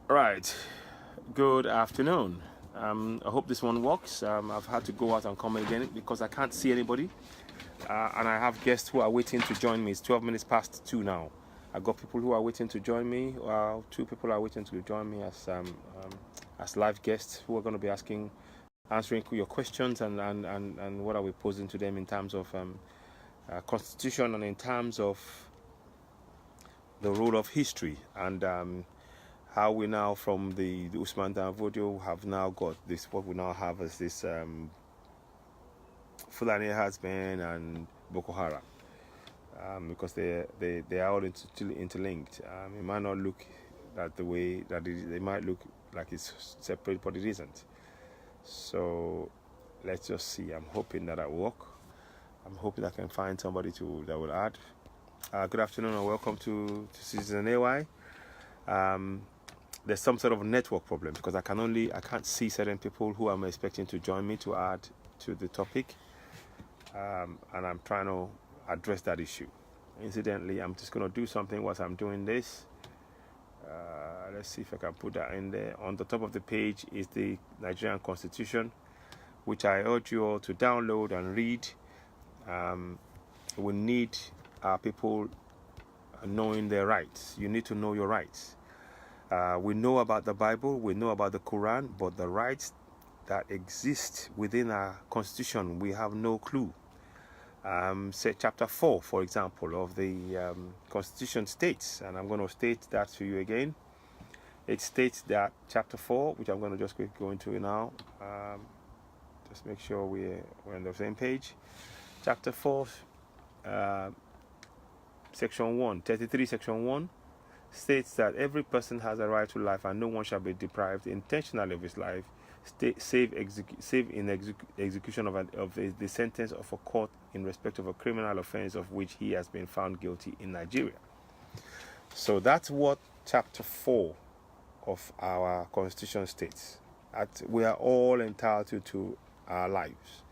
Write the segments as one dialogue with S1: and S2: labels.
S1: Right. Good afternoon. I hope this one works. I've had to go out and come again because I can't see anybody, and I have guests who are waiting to join me. It's 12 minutes past 2 now. I got people who are waiting to join me. Two people are waiting to join me as live guests who are going to be answering your questions and what are we posing to them in terms of Constitution and in terms of the role of history and how we now from the Usman Dan Fodio have now got this, what we now have as this Fulani herdsmen and Boko Haram, because they are all interlinked. It might not look that the way that they might look like it's separate, but it isn't. So let's just see. I'm hoping that will work. I'm hoping I can find somebody that will add. Good afternoon and welcome to CitizenAY. There's some sort of network problem because I can't see certain people who I'm expecting to join me to add to the topic, and I'm trying to address that issue. Incidentally, I'm just going to do something whilst I'm doing this. Let's see if I can put that in there. On the top of the page is the Nigerian Constitution, which I urge you all to download and read. We need our people knowing their rights. You need to know your rights. We know about the Bible, we know about the Quran, but the rights that exist within our Constitution, we have no clue. Say chapter 4, for example, of the Constitution states, and I'm going to state that to you again. It states that chapter 4, which I'm going to just quickly go into now, just make sure we're on the same page. Chapter 4, section 1, 33, section 1, states that every person has a right to life and no one shall be deprived intentionally of his life, save in execution of the sentence of a court in respect of a criminal offense of which he has been found guilty in Nigeria. So that's what chapter 4 of our Constitution states. We are all entitled to our lives.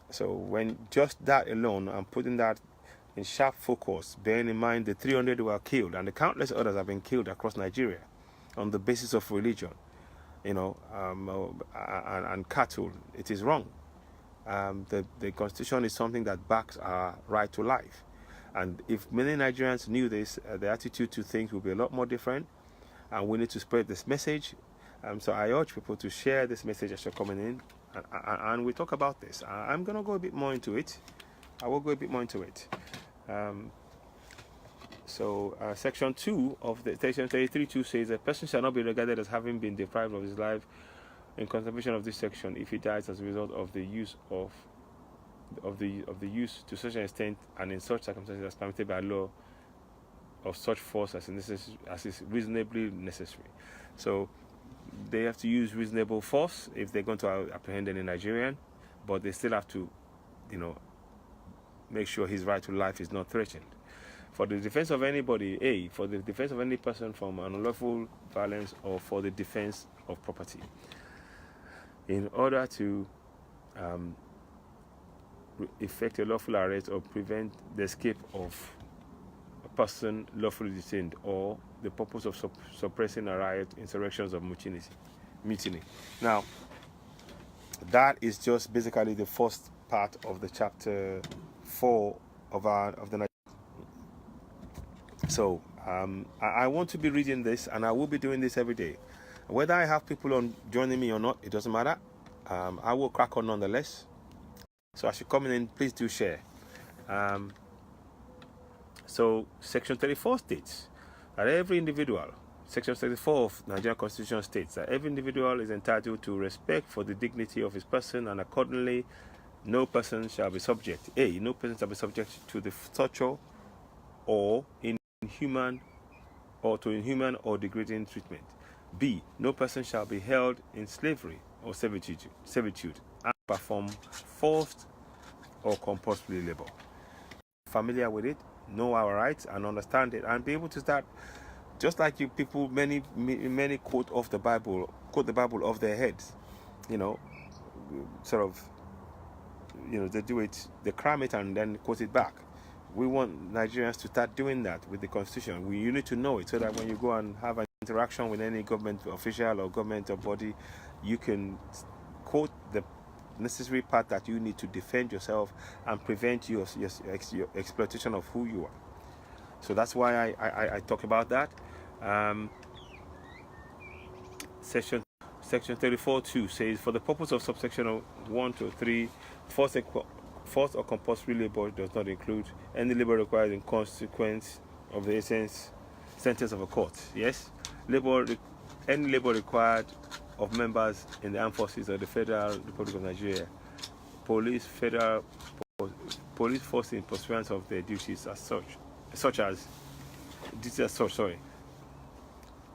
S1: So when just that alone, I'm putting that in sharp focus, bearing in mind the 300 who were killed and the countless others have been killed across Nigeria on the basis of religion, and cattle. It is wrong. The Constitution is something that backs our right to life. And if many Nigerians knew this, the attitude to things would be a lot more different, and we need to spread this message. So I urge people to share this message as you're coming in, and we talk about this. I'm going to go a bit more into it. I will go a bit more into it. Section 2 of the Section 33(2) says a person shall not be regarded as having been deprived of his life in contemplation of this section if he dies as a result of the use of the use to such an extent and in such circumstances as permitted by law of such force as is reasonably necessary. So they have to use reasonable force if they're going to apprehend any Nigerian, but they still have to, make sure his right to life is not threatened. For the defense of anybody, for the defense of any person from unlawful violence or for the defense of property. In order to effect a lawful arrest or prevent the escape of a person lawfully detained or the purpose of suppressing a riot, insurrections, or mutiny. Now, that is just basically the first part of the chapter 4 of the. So I want to be reading this, and I will be doing this every day. Whether I have people on joining me or not, it doesn't matter. I will crack on nonetheless. So as you're coming in, please do share. So Section 34 states that every individual, Section 34 of Nigerian Constitution states that every individual is entitled to respect for the dignity of his person, and accordingly, no person shall be subject. No person shall be subject to the torture or inhuman or degrading treatment. B, no person shall be held in slavery or servitude and perform forced or compulsory labor. Familiar with it, know our rights and understand it, and be able to start, just like you people, many quote the Bible off their heads, sort of, they do it, they cram it and then quote it back. We want Nigerians to start doing that with the Constitution. You need to know it so that when you go and have interaction with any government official or government or body, you can quote the necessary part that you need to defend yourself and prevent your exploitation of who you are. So that's why I talk about that. Section 34(2) says, for the purpose of subsection 1 to 3, forced or compulsory labor does not include any labor required in consequence of the sentence of a court. Yes, any labor required of members in the armed forces of the Federal Republic of Nigeria, police force in pursuance of their duties as such as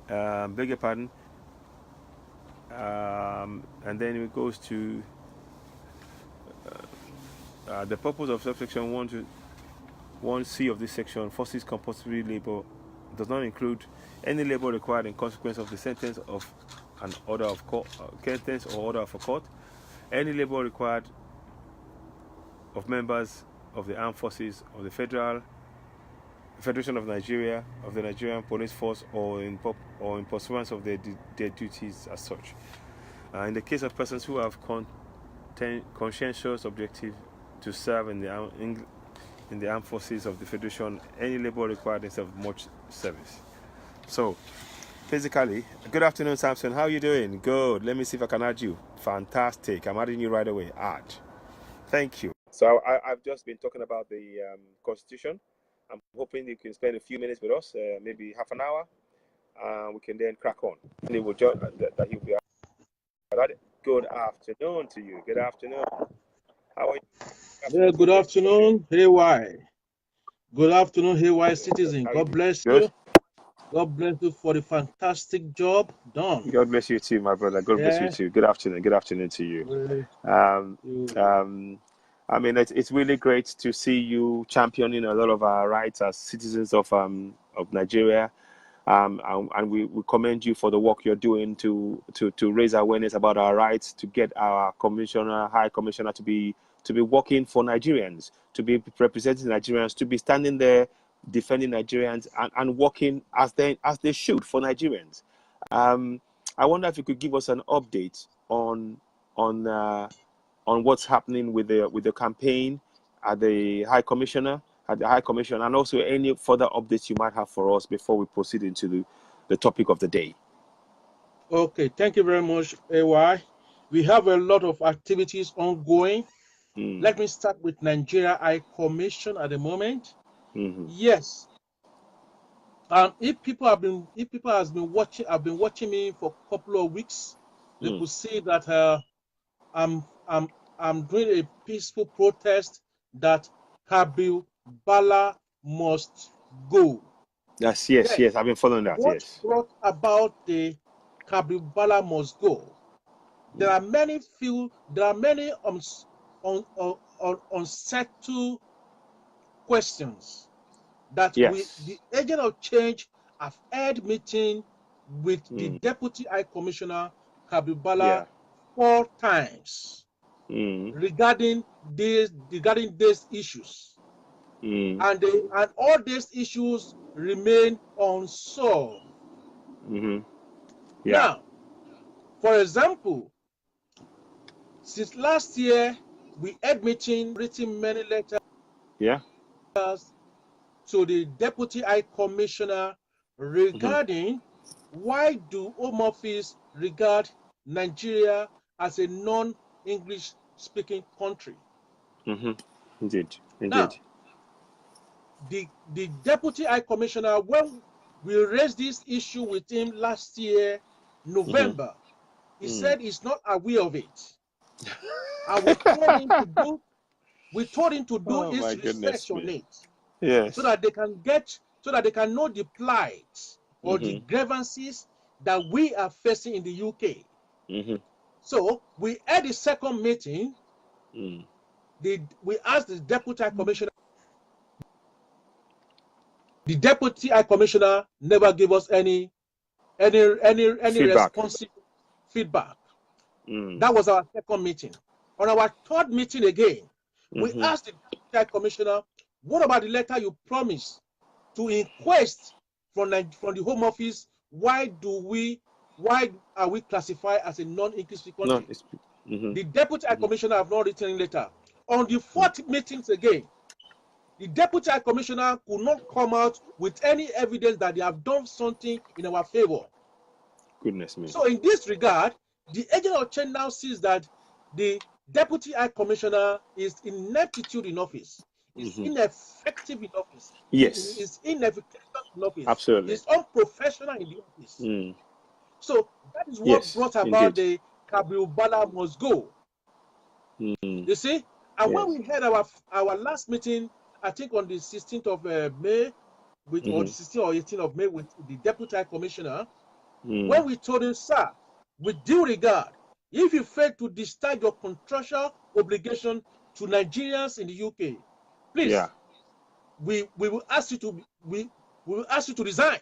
S1: beg your pardon. And then it goes to the purpose of subsection 1C of this section, forces compulsory labor does not include any labor required in consequence of the sentence of an order of court, sentence or order of a court, any labor required of members of the armed forces of the Federation of Nigeria, of the Nigerian police force, or in pursuance of their duties as such. In the case of persons who have conscientious objective to serve in the armed forces of the Federation, any labor required instead of much service. So, basically, good afternoon, Samson. How are you doing? Good. Let me see if I can add you. Fantastic. I'm adding you right away. Add. Thank you. So, I've just been talking about the Constitution. I'm hoping you can spend a few minutes with us, maybe half an hour. We can then crack on. And he will join that he'll be out. Good afternoon to you. Good afternoon. How are you?
S2: Yeah, good afternoon, AY. Good afternoon, AY citizen. God bless you. God bless you for the fantastic job done.
S1: God bless you too, my brother. God bless you too. Good afternoon. Good afternoon to you. I mean, it's really great to see you championing a lot of our rights as citizens of Nigeria, and we commend you for the work you're doing to raise awareness about our rights, to get our High Commissioner to be working for Nigerians, to be representing Nigerians, to be standing there defending Nigerians and working as they should for Nigerians. I wonder if you could give us an update on what's happening with the campaign at the High Commission, and also any further updates you might have for us before we proceed into the topic of the day.
S2: Okay, thank you very much, AY. We have a lot of activities ongoing. Let me start with Nigeria High Commission at the moment. Yes. If people have been watching me for a couple of weeks, they could see that I'm doing a peaceful protest that Kabil Bala must go.
S1: Yes, I've been following that.
S2: What brought about the Kabil Bala must go? There are many unsettled questions that the agent of change have had meeting with the Deputy High Commissioner Kabil Bala 4 times regarding these issues, and all these issues remain unsolved. Now, for example, since last year, we had written many letters to the Deputy High Commissioner regarding why do Home Office regard Nigeria as a non-English speaking country.
S1: Indeed.
S2: Now, the Deputy High Commissioner, when we raised this issue with him last year, November, he said he's not aware of it. And we told him to do his research on it. So that they can know the plight or the grievances that we are facing in the UK. So we had a second meeting. We asked the Deputy High Commissioner. The Deputy High Commissioner never gave us any responsive feedback. That was our second meeting. On our third meeting again, we asked the Deputy High Commissioner, what about the letter you promised to inquest from the Home Office why are we classified as a non-English speaking country? The Deputy High Commissioner have not written letter. On the fourth meetings again, the Deputy High Commissioner could not come out with any evidence that they have done something in our favor.
S1: Goodness me.
S2: So in this regard, the agent of change now sees that the Deputy High Commissioner is ineptitude in office, is ineffective in office,
S1: yes,
S2: is inefficient in office,
S1: absolutely,
S2: is unprofessional in the office. So that is what brought about the Gabriel Bala must go. You see, and when we had our last meeting, I think on the 16th of May, or the 16th or 18th of May, with the Deputy High Commissioner, when we told him, sir, with due regard, if you fail to discharge your contractual obligation to Nigerians in the UK, please, we will ask you to resign.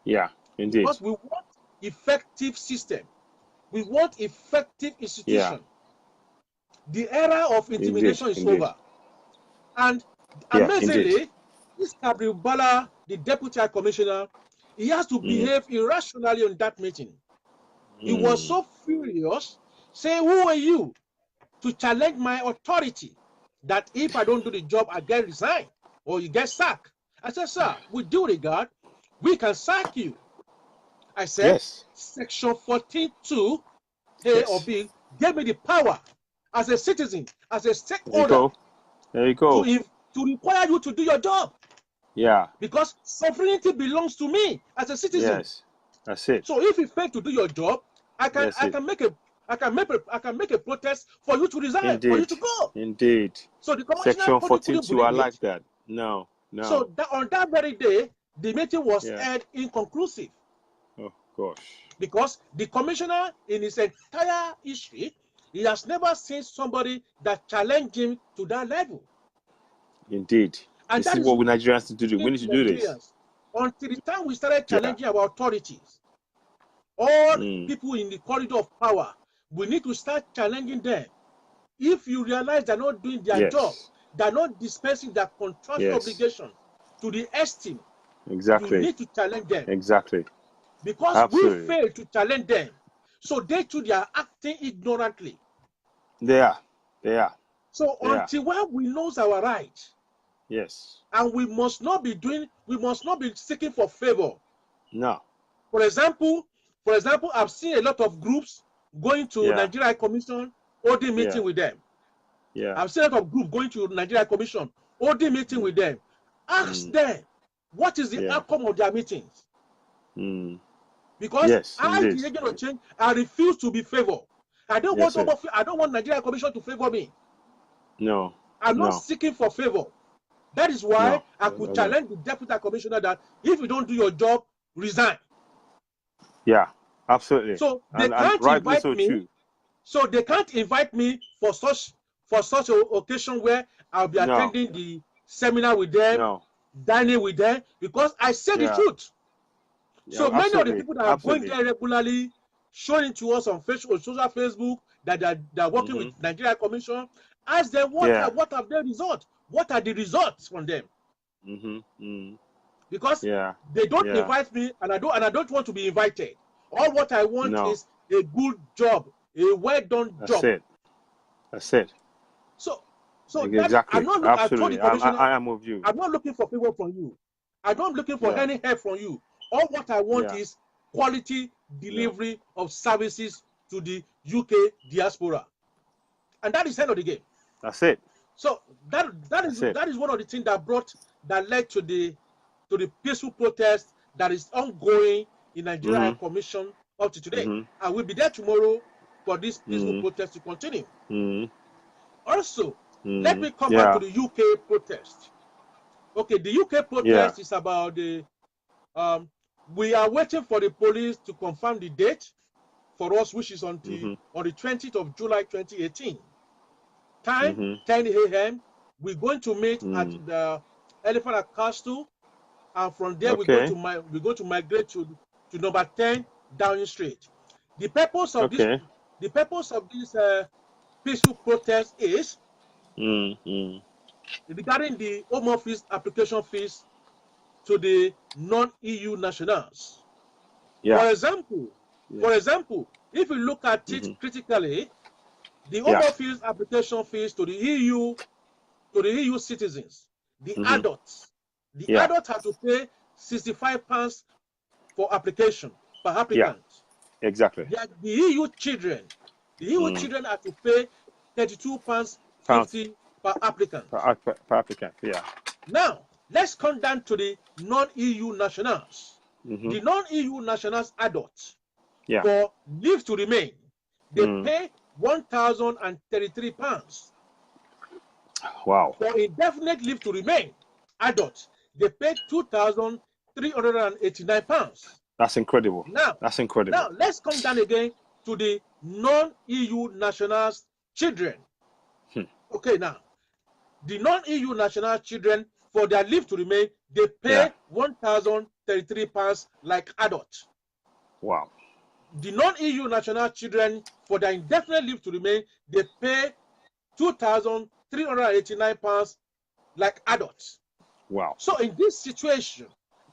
S1: Yeah, indeed.
S2: Because we want effective system. We want effective institution. The era of intimidation is over. And amazingly, this Gabriel Bala, the Deputy High Commissioner, he has to behave irrationally on that meeting. He was so furious, saying, who are you to challenge my authority that if I don't do the job, I get resigned or you get sacked? I said, sir, with due regard, we can sack you. I said, Section 14(2) A or B gave me the power as a citizen, as a stakeholder,
S1: there you go.
S2: To require you to do your job.
S1: Yeah.
S2: Because sovereignty belongs to me as a citizen.
S1: Yes, that's it.
S2: So if you fail to do your job, I can make a protest for you to resign, for you to go.
S1: Indeed.
S2: So the
S1: Section 14(2), I like that. No.
S2: So on that very day, the meeting was held inconclusive.
S1: Oh gosh.
S2: Because the commissioner, in his entire history, he has never seen somebody that challenged him to that level.
S1: Indeed. And this is what we Nigerians need to do. We need to do this.
S2: Until the time we started challenging our authorities, all people in the corridor of power, we need to start challenging them. If you realize they're not doing their job, they're not dispensing their contractual obligation to the esteem, you need to challenge them.
S1: Exactly.
S2: Because we fail to challenge them. So they too, they are acting ignorantly.
S1: They are.
S2: So until when we know our right, and we must not be seeking for favor.
S1: No.
S2: For example, I've seen a lot of groups going to Nigerian Commission, holding meeting with them. I've seen a lot of groups going to Nigerian Commission, holding meeting with them. Ask them, what is the outcome of their meetings? Because I, the agent of change, I refuse to be favored. I don't want Nigerian Commission to favor me.
S1: No.
S2: I'm not seeking for favor. That is why I could challenge the Deputy Commissioner that if you don't do your job, resign.
S1: Yeah, absolutely.
S2: So they can't invite me.
S1: True.
S2: So they can't invite me for such an occasion where I'll be attending the seminar with them, dining with them, because I say the truth. So many of the people that are going there regularly, showing to us on Facebook, Facebook, that they're working with Nigerian Commission, ask them what have their results. What are the results from them? Because they don't invite me, and I don't want to be invited. All what I want is a good job, a well done job.
S1: That's it.
S2: So
S1: exactly.
S2: I'm not looking. I told the commissioner,
S1: I am with you.
S2: I'm not looking for favor from you. I'm not looking for any help from you. All what I want is quality delivery of services to the UK diaspora, and that is the end of the game.
S1: That's it.
S2: So that is one of the things that led to the peaceful protest that is ongoing in Nigerian Commission up to today. I will be there tomorrow for this peaceful protest to continue. Also, let me come back to the UK protest. Okay, the UK protest is about the we are waiting for the police to confirm the date for us, which is on the 20th of July 2018. Time 10 a.m. We're going to meet at the Elephant and Castle, and from there we're going to migrate to number 10 Downing Street. The purpose of this peaceful protest is regarding the Home Office application fees to the non-EU nationals.
S1: Yeah.
S2: For example, if you look at it critically, the Home Office application fees to the EU citizens, the adults have to pay £65 for application per applicant.
S1: Yeah, exactly.
S2: The EU children have to pay £32.50 per applicant.
S1: Per applicant, yeah.
S2: Now, let's come down to the non-EU nationals. The non-EU nationals adults, for leave to remain, they pay £1,033.
S1: Wow.
S2: For indefinite leave to remain, adults, they pay £2,389.
S1: That's incredible.
S2: Now, let's come down again to the non-EU nationals children. Okay, now, the non-EU national children, for their leave to remain, they pay £1,033 like adults.
S1: Wow.
S2: The non-EU national children, for their indefinite leave to remain, they pay £2,389 like adults.
S1: Wow.
S2: So in this situation,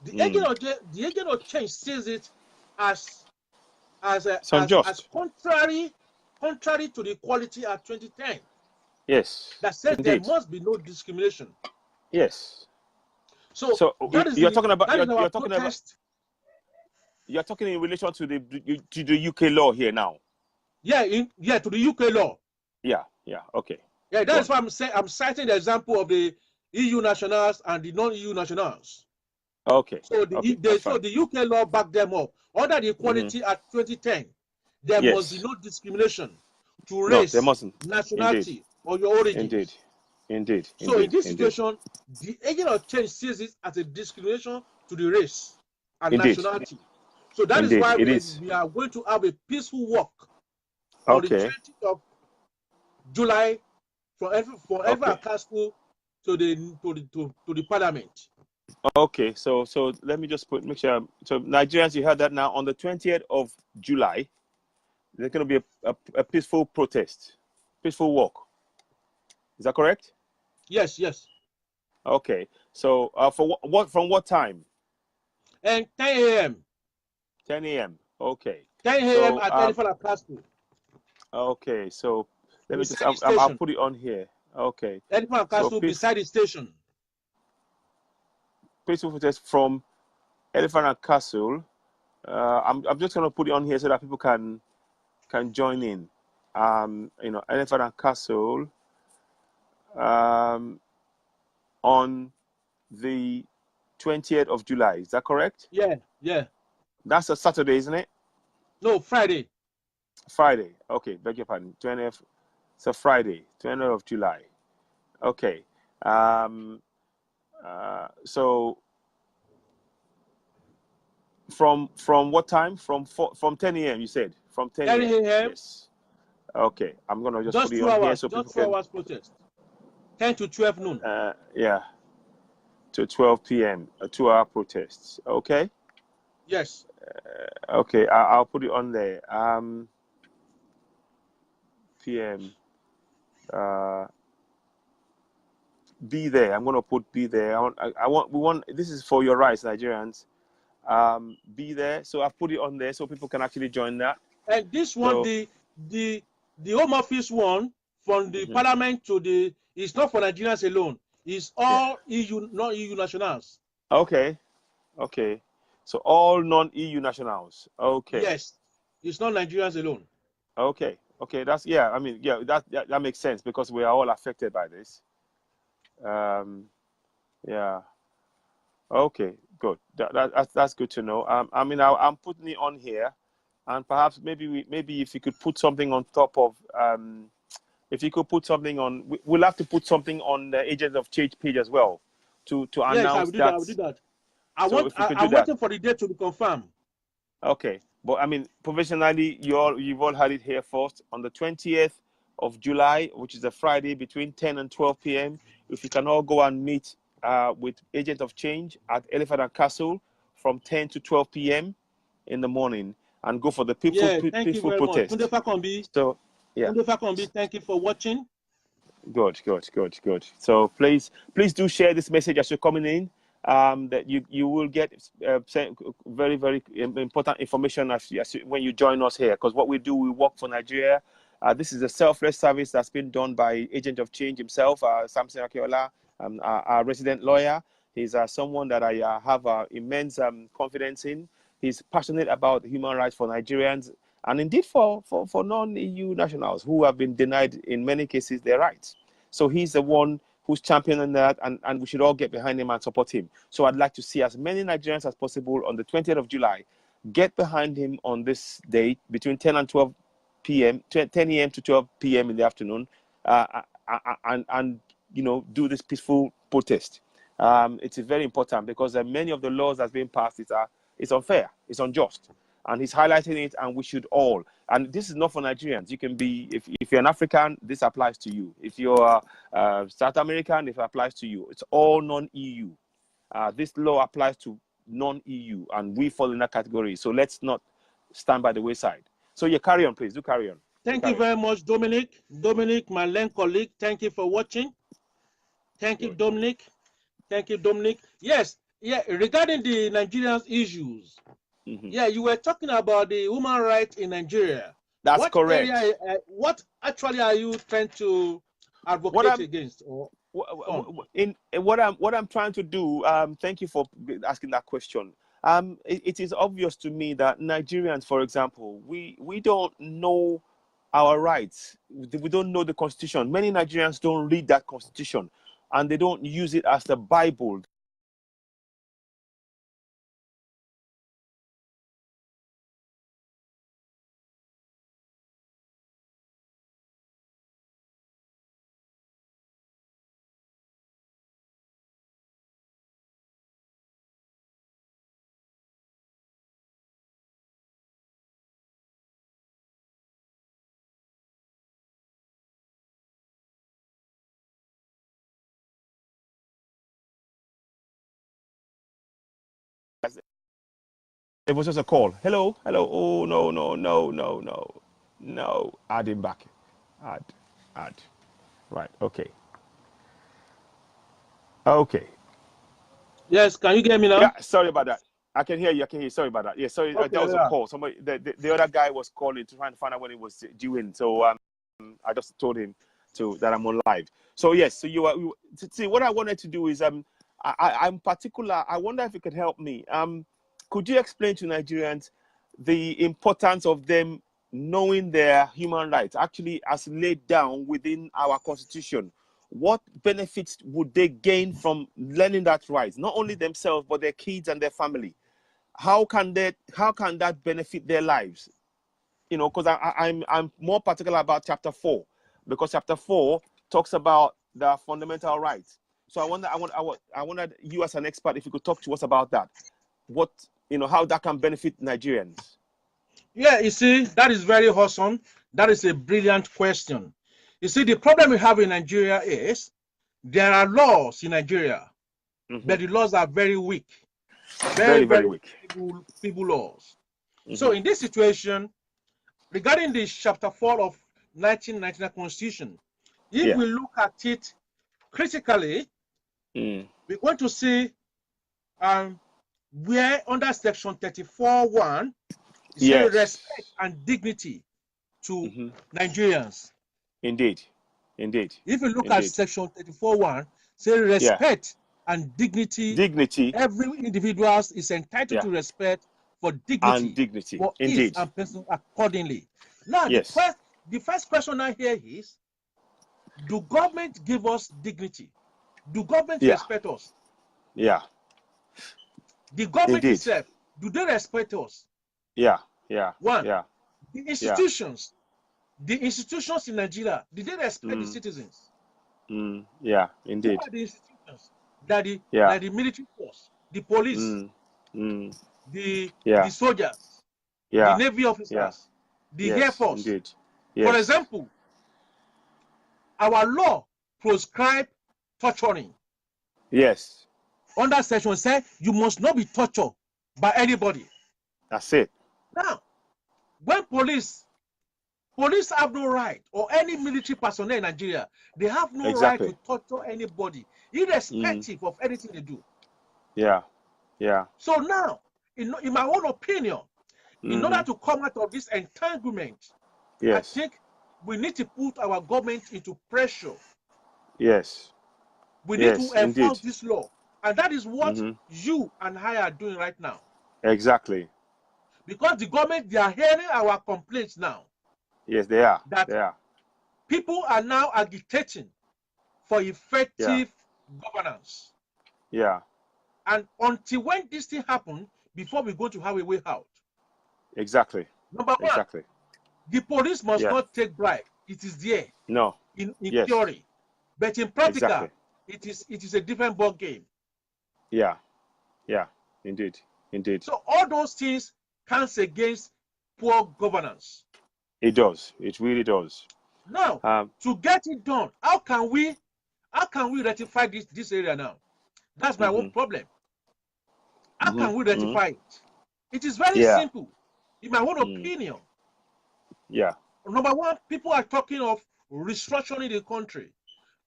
S2: the agent of change sees it as contrary to the Equality Act 2010.
S1: Yes.
S2: That says there must be no discrimination.
S1: Yes.
S2: So you're
S1: talking in relation to the UK law here now.
S2: Yeah, to the UK law.
S1: Yeah, okay.
S2: Yeah, that's why I'm citing the example of the EU nationals and the non-EU nationals.
S1: Okay.
S2: So the UK law backed them up. Under the Equality Act 2010, there must be no discrimination to race, nationality, or your origin.
S1: Indeed.
S2: So in this situation, the agent of change sees it as a discrimination to the race and nationality. So that is why we are going to have a peaceful walk on the 20th of July from every castle to the parliament.
S1: Okay, so let me just make sure. So Nigerians, you heard that now. On the 20th of July, there's going to be a peaceful protest, peaceful walk. Is that correct?
S2: Yes.
S1: Okay. So from what time?
S2: And 10 a.m.
S1: 10 a.m. Okay.
S2: 10 a.m. at Elephant Castle.
S1: Okay. So let me just. I'll put it on here. Okay.
S2: Elephant Castle beside the station.
S1: Peaceful protest from Elephant and Castle. I'm just going to put it on here so that people can join in. Elephant and Castle on the 20th of July. Is that correct?
S2: Yeah.
S1: That's a Saturday, isn't it?
S2: No, Friday.
S1: Friday. Okay, beg your pardon. 20th. It's a Friday, 20th of July. Okay. So from what time? From 10 a.m. you said? From 10 a.m. Yes. Okay. I'm gonna just put it on here so people can.
S2: 2 hours protest. 10 to 12 noon.
S1: Yeah. To 12 p.m. A 2-hour protest. Okay.
S2: Yes.
S1: Okay. I'll put it on there. PM. Be there. I'm gonna put be there. We want. This is for your rights, Nigerians. Be there. So I've put it on there so people can actually join that.
S2: And this one, the Home Office one from the Parliament to the, it's not for Nigerians alone. It's all EU, non-EU nationals. Okay. So all non-EU nationals. Okay. Yes. It's not Nigerians alone. Okay. That's that makes sense because we are all affected by this. Yeah. Okay. Good. That's good to know. I'm putting it on here, and perhaps maybe if you could put something on top of if you could put something on, we'll have to put something on the Agents of Change page as well to announce that. Yes, I will do that. I'm waiting for the date to be confirmed. Okay, but provisionally, you've all had it here first on the 20th of July, which is a Friday, between 10 and 12 p.m. If you can all go and meet with Agent of Change at Elephant and Castle from 10 to 12 p.m. in the morning and go for the peaceful protest. So, yeah. Thank you for watching. Good. So please do share this message as you're coming in.
S1: that you will get very, very important information when you join us here. Because what we do, we work for Nigeria. This is a selfless service that's been done by Agent of Change himself, Samson Akiola, our resident lawyer. He's someone that I have immense confidence in. He's passionate about human rights for Nigerians and indeed for non-EU nationals who have been denied, in many cases, their rights. So he's the one who's championing that, and we should all get behind him and support him. So I'd like to see as many Nigerians as possible on the 20th of July get behind him on this date between 10 and 12 p.m., 10 a.m. to 12 p.m. in the afternoon, and do this peaceful protest. It's very important because many of the laws that's being passed it's unfair, it's unjust, and he's highlighting it, and we should all. And this is not for Nigerians. You can be, if you're an African, this applies to you. If you're South American, it applies to you. It's all non-EU. This law applies to non-EU, and we fall in that category. So let's not stand by the wayside. So you carry on, please. Do carry on.
S2: Thank you very much, Dominic. Dominic, my lend colleague, thank you for watching. Thank you, Dominic. Thank you, Dominic. Yes, regarding the Nigerian issues, you were talking about the human rights in Nigeria.
S1: That's correct.
S2: What actually are you trying to advocate against?
S1: What I'm trying to do, thank you for asking that question. It is obvious to me that Nigerians, for example, we don't know our rights. We don't know the Constitution. Many Nigerians don't read that Constitution, and they don't use it as the Bible. It was just a call. Hello. Oh, no. Add him back. Add. Right. Okay.
S2: Yes. Can you get me now?
S1: Yeah. Sorry about that. I can hear you. Sorry about that. Yeah. Sorry.
S2: Okay,
S1: that was a call. Somebody, the other guy was calling to try and find out when it was due in. So I just told him that I'm on live. So yes. So see, what I wanted to do is I'm particular. I wonder if you could help me. Could you explain to Nigerians the importance of them knowing their human rights, actually as laid down within our Constitution? What benefits would they gain from learning that right? Not only themselves, but their kids and their family. How can that benefit their lives? Because I'm more particular about Chapter 4, because Chapter 4 talks about the fundamental rights. So I wanted you as an expert, if you could talk to us about that. How that can benefit Nigerians.
S2: Yeah, you see, that is very awesome. That is a brilliant question. You see, the problem we have in Nigeria is there are laws in Nigeria, but the laws are very weak. Very weak. Feeble laws. So in this situation, regarding the Chapter 4 of 1999 Constitution, if we look at it critically, we're going to see where under Section 34(1), say respect and dignity to Nigerians.
S1: Indeed.
S2: If you look at Section 34(1), say respect and dignity. Every individual is entitled to respect for dignity. For ease and person accordingly. Now, the first question I hear is, do government give us dignity? Do government respect us?
S1: Yeah.
S2: The government itself, do they respect us? One. The institutions. The institutions in Nigeria, did they respect the citizens?
S1: Yeah, indeed.
S2: Who are the institutions? The military force, the police, the soldiers, the Navy officers, the Air Force.
S1: Indeed.
S2: For example, our law proscribes torturing.
S1: Yes.
S2: Under section say you must not be tortured by anybody.
S1: That's it.
S2: Now, when police have no right, or any military personnel in Nigeria, they have no right to torture anybody, irrespective of anything they do.
S1: Yeah. Yeah.
S2: So now, in my own opinion, in order to come out of this entanglement, I
S1: Yes.
S2: think we need to put our government into pressure.
S1: Yes.
S2: We need to
S1: Yes, indeed.
S2: enforce this law. And that is what you and I are doing right now.
S1: Exactly.
S2: Because the government, they are hearing our complaints now.
S1: Yes, they are.
S2: That
S1: They are.
S2: people are now agitating for effective governance.
S1: Yeah.
S2: And until when this thing happens, before we go to have a way out.
S1: Exactly.
S2: Number one,
S1: Exactly.
S2: the police must not take bribe. It is there.
S1: No.
S2: In
S1: Yes.
S2: theory. But in practical,
S1: Exactly.
S2: it is a different ball game.
S1: Yeah. Yeah. Indeed. Indeed.
S2: So all those things counts against poor governance.
S1: It does. It really does.
S2: Now, to get it done, how can we rectify this area now? That's my own problem. How can we rectify it? It is very simple, in my own opinion.
S1: Yeah.
S2: Number one, people are talking of restructuring the country.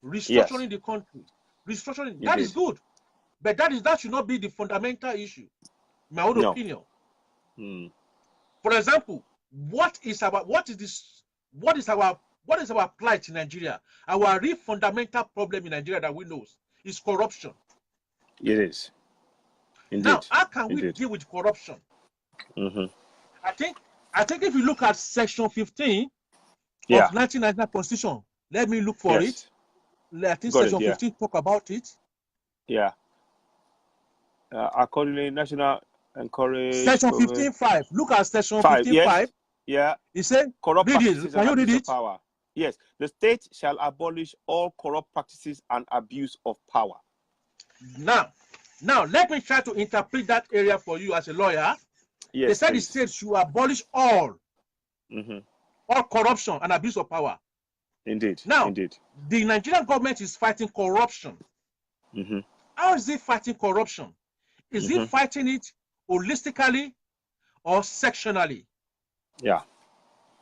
S2: Restructuring the country. Restructuring. That is good. But that should not be the fundamental issue, in my own opinion. For example, what is our plight in Nigeria? Our real fundamental problem in Nigeria that we know is corruption.
S1: It is. Indeed.
S2: Now, how can we deal with corruption? I think if you look at Section 15 of 1999 Constitution, let me look for it. I think Section 15 talk about it.
S1: Yeah. Accordingly, national encourage.
S2: Section 15.5. Look at Section 15.5.
S1: Yes. Yeah.
S2: It said,
S1: corrupt practices
S2: Can you read it?
S1: Power. Yes. The state shall abolish all corrupt practices and abuse of power.
S2: Now, let me try to interpret that area for you as a lawyer.
S1: Yes,
S2: they said the state should abolish all corruption and abuse of power.
S1: Indeed.
S2: Now,
S1: indeed.
S2: The Nigerian government is fighting corruption. How is it fighting corruption? Is it fighting it holistically or sectionally?
S1: Yeah.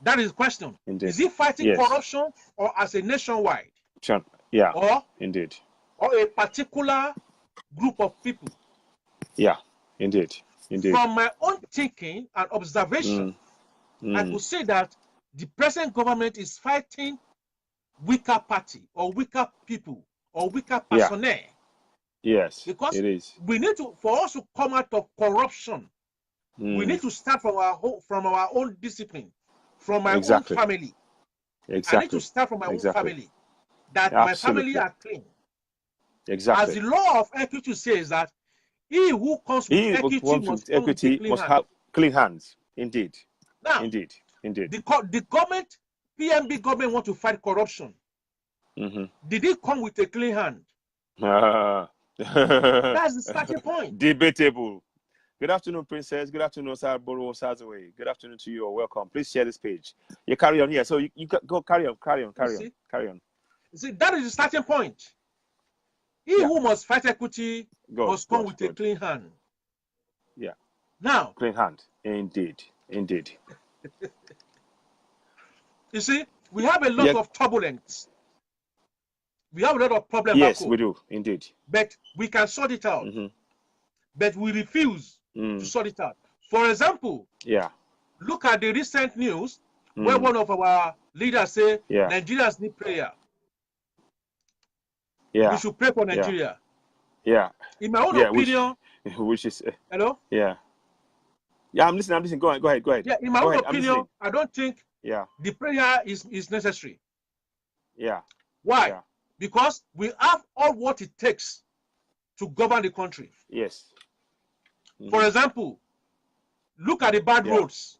S2: That is the question.
S1: Indeed.
S2: Is it fighting corruption or as a nationwide?
S1: Yeah.
S2: Or
S1: indeed.
S2: Or a particular group of people?
S1: Yeah. Indeed. Indeed.
S2: From my own thinking and observation, I could say that the present government is fighting weaker party or weaker people or weaker personnel.
S1: Yes,
S2: because
S1: it is.
S2: We need to, for us to come out of corruption, we need to start from our own discipline, from my own family.
S1: Exactly.
S2: I need to start from my own family. That my family are clean.
S1: Exactly.
S2: As the law of equity says that he who comes with equity must
S1: have clean hands. Indeed.
S2: Now,
S1: indeed.
S2: The government, PMB government, want to fight corruption. Did it come with a clean hand? That's the starting point.
S1: Debatable. Good afternoon, Princess. Good afternoon, Sarboro Sazaway. Good afternoon to you. Welcome. Please share this page. You carry on here. So you go carry on.
S2: You see, that is the starting point. He who must fight equity must come with a clean hand.
S1: Yeah.
S2: Now.
S1: Clean hand. Indeed.
S2: You see, we have a lot of turbulence. We have a lot of problems.
S1: Yes, we do. Indeed.
S2: But we can sort it out. But we refuse to sort it out. For example, look at the recent news where one of our leaders say Nigerians need prayer. We should pray for Nigeria. In my own opinion,
S1: which is
S2: hello.
S1: Yeah, I'm listening. Go ahead.
S2: Yeah, in my own opinion, I don't think the prayer is necessary. Why? Because we have all what it takes to govern the country.
S1: Yes.
S2: For example, look at the bad roads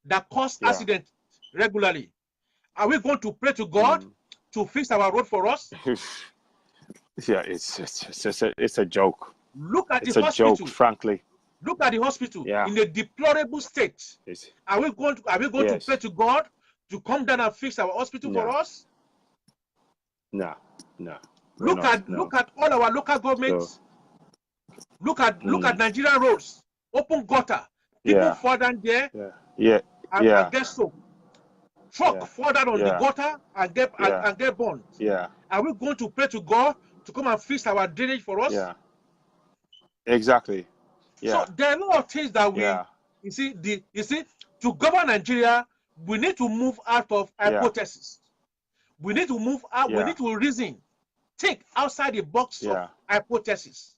S2: that cause accidents regularly. Are we going to pray to God to fix our road for us?
S1: It's a joke.
S2: Look at
S1: the
S2: hospital.
S1: It's a joke, frankly.
S2: Look at the hospital in a deplorable state. Are we going to pray to God to come down and fix our hospital for us?
S1: No.
S2: Look at all our local governments. Look at Nigerian roads, open gutter. People fall down there and get soaked. Truck fall down on the gutter and get burned. Are we going to pray to God to come and fix our drainage for us?
S1: Exactly. Yeah.
S2: So there are a lot of things that you see, to govern Nigeria, we need to move out of hypothesis. We need to move out, we need to reason, think outside the box of hypothesis.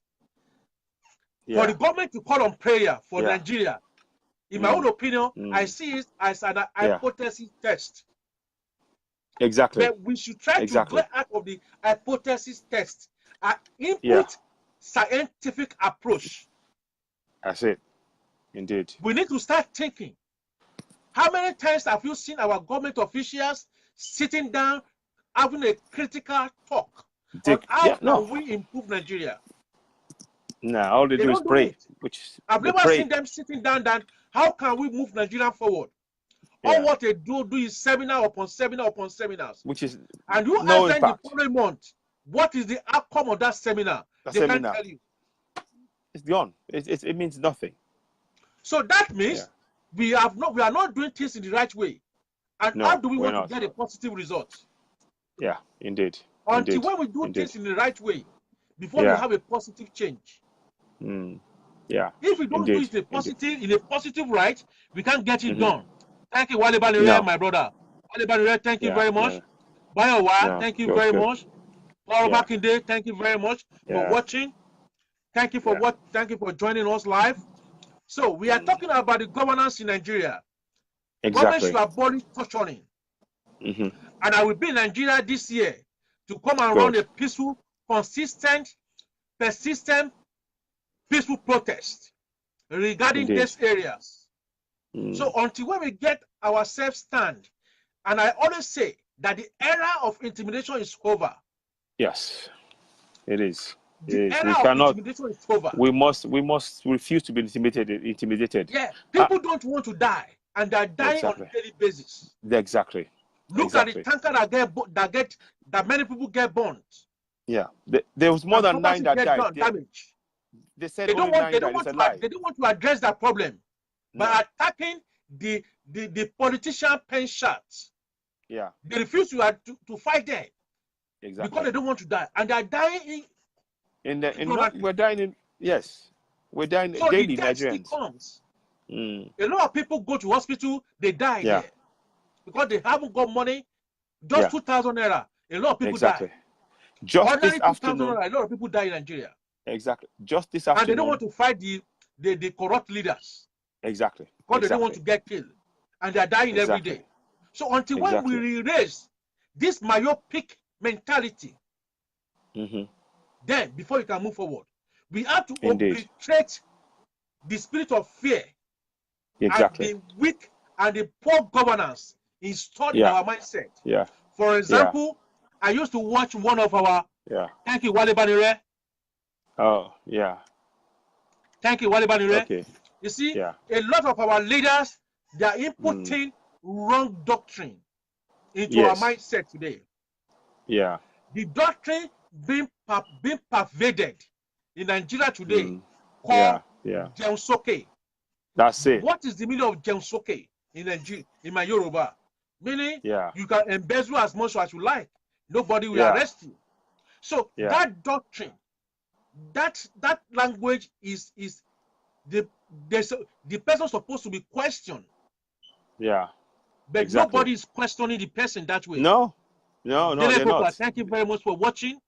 S2: For the government to call on prayer for Nigeria, in my own opinion, I see it as an hypothesis test.
S1: Exactly.
S2: But we should try to get out of the hypothesis test and input scientific approach.
S1: That's it. Indeed.
S2: We need to start thinking. How many times have you seen our government officials sitting down, having a critical talk on how can we improve Nigeria?
S1: No, all they do is pray.
S2: I've never seen them sitting down that how can we move Nigeria forward? All what they do is seminar upon seminar upon seminars. And you ask them the following month, what is the outcome of that seminar? They can't tell you.
S1: It's gone. It means nothing.
S2: So that means we are not doing things in the right way. And how do we want to get a positive result?
S1: Yeah, indeed.
S2: Until when we do things in the right way, before we have a positive change.
S1: Yeah.
S2: If we don't do it in a positive right, we can't get it done. Thank you, Wale Banire, my brother. Wale Banire, thank you very much. Bayowa, thank you very much. Laura Makinde, thank you very much for watching. Thank you for thank you for joining us live. So we are talking about the governance in Nigeria. Government should abolish torturing. And I will be in Nigeria this year to come and run a peaceful, consistent, persistent, peaceful protest regarding these areas. So until when we get ourselves stand, and I always say that the era of intimidation is over.
S1: Yes, it is.
S2: The era of intimidation is over.
S1: We must refuse to be intimidated.
S2: Yeah, people don't want to die, and they're dying on a daily basis.
S1: Exactly.
S2: Look at the tanker that many people get burned.
S1: Yeah, there was more than 9 that died.
S2: Damage.
S1: They said they don't want
S2: to address that problem by attacking the politician pen shots.
S1: Yeah,
S2: they refuse to fight them.
S1: Exactly.
S2: Because they don't want to die, and they are dying
S1: we're dying in we're dying daily. Nigerians.
S2: Comes. A lot of people go to hospital, they die there because they haven't got money. Just 2,000 naira. A lot of people die.
S1: Just this afternoon,
S2: a lot of people die in Nigeria.
S1: Exactly. Just this afternoon,
S2: and they don't want to fight the corrupt leaders.
S1: Exactly.
S2: Because they don't want to get killed, and they are dying every day. So until when we erase this myopic mentality, then before you can move forward, we have to obliterate the spirit of fear and the weak and the poor governance installed in our mindset. For example, I used to watch one of our thank you, Wale Banire.
S1: Oh, yeah.
S2: Thank you, Wale Banire.
S1: Okay.
S2: You see, a lot of our leaders, they are inputting wrong doctrine into our mindset today.
S1: Yeah.
S2: The doctrine being pervaded in Nigeria today called Jeunsoke.
S1: That's it.
S2: What is the meaning of Jeunsoke in Nigeria, in my Yoruba? Meaning, you can embezzle as much as you like. Nobody will arrest you. So that doctrine, that language is the person supposed to be questioned.
S1: Yeah.
S2: But nobody is questioning the person that way.
S1: No, they're not.
S2: Thank you very much for watching.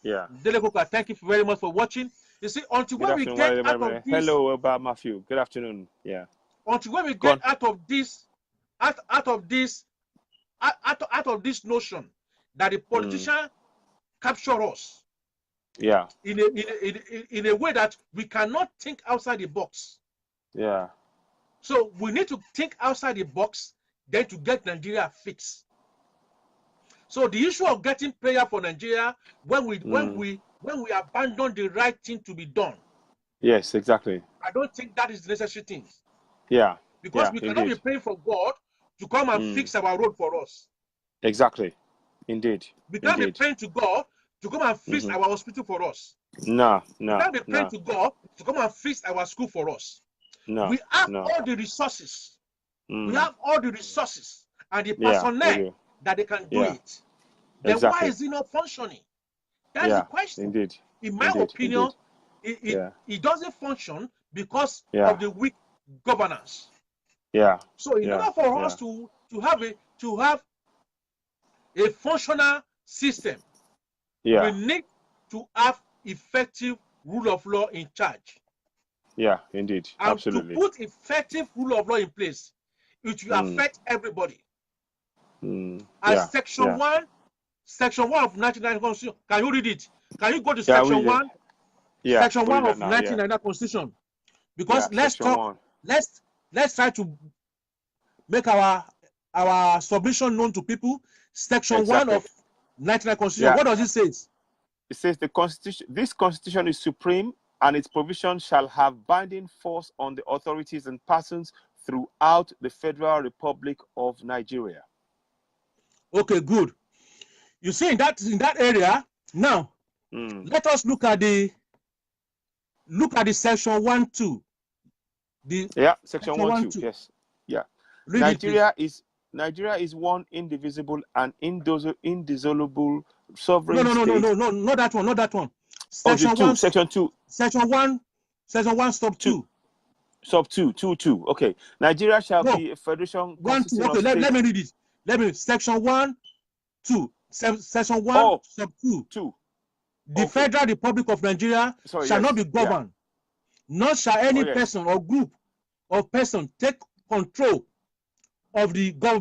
S1: Yeah.
S2: Delekoka, thank you very much for watching. You see, until when we get out of this...
S1: Hello, Bob Matthew. Good afternoon. Yeah.
S2: Until when we get out of this notion that the politician capture us.
S1: Yeah.
S2: In a way that we cannot think outside the box.
S1: Yeah.
S2: So we need to think outside the box, then to get Nigeria fixed. So the issue of getting prayer for Nigeria when we abandon the right thing to be done.
S1: Yes, exactly.
S2: I don't think that is the necessary thing.
S1: Yeah.
S2: Because we cannot be praying for God to come and fix our road for us.
S1: Exactly. Indeed.
S2: We can't be praying to God to come and fix our hospital for us.
S1: No.
S2: We can't be praying to God to come and fix our school for us.
S1: No.
S2: We have all the resources. We have all the resources and the personnel that they can do it. Then why is it not functioning? That's the question.
S1: Indeed.
S2: In my opinion, it doesn't function because of the weak governance. So in order for us to have a functional system, we need to have effective rule of law in charge.
S1: Yeah, indeed.
S2: And
S1: absolutely.
S2: to put effective rule of law in place, it will affect everybody. As Section 1 of 1999 Constitution, can you read it? Can you go to Section 1? Section 1 of 1999 Constitution. Because let's talk, let's try to make our submission known to people. Section 1 of 1999 Constitution. What does it say?
S1: It says the Constitution, this Constitution is supreme, and its provisions shall have binding force on the authorities and persons throughout the Federal Republic of Nigeria. Okay,
S2: good. You see, in that area now, let us look at the Section 1(2).
S1: Section 1(2). Yes. Nigeria is one indivisible and indissoluble sovereign state.
S2: No, not that one, not that one.
S1: Section 1. Section 2.
S2: Section 1, sub 2.
S1: Sub 2, 2. Okay. Nigeria shall be a federation.
S2: 1, 2. Okay, let me read it. Section 1, 2. Section 1, sub 2. The Federal Republic of Nigeria shall not be governed, nor shall any person or group of persons take control of the government.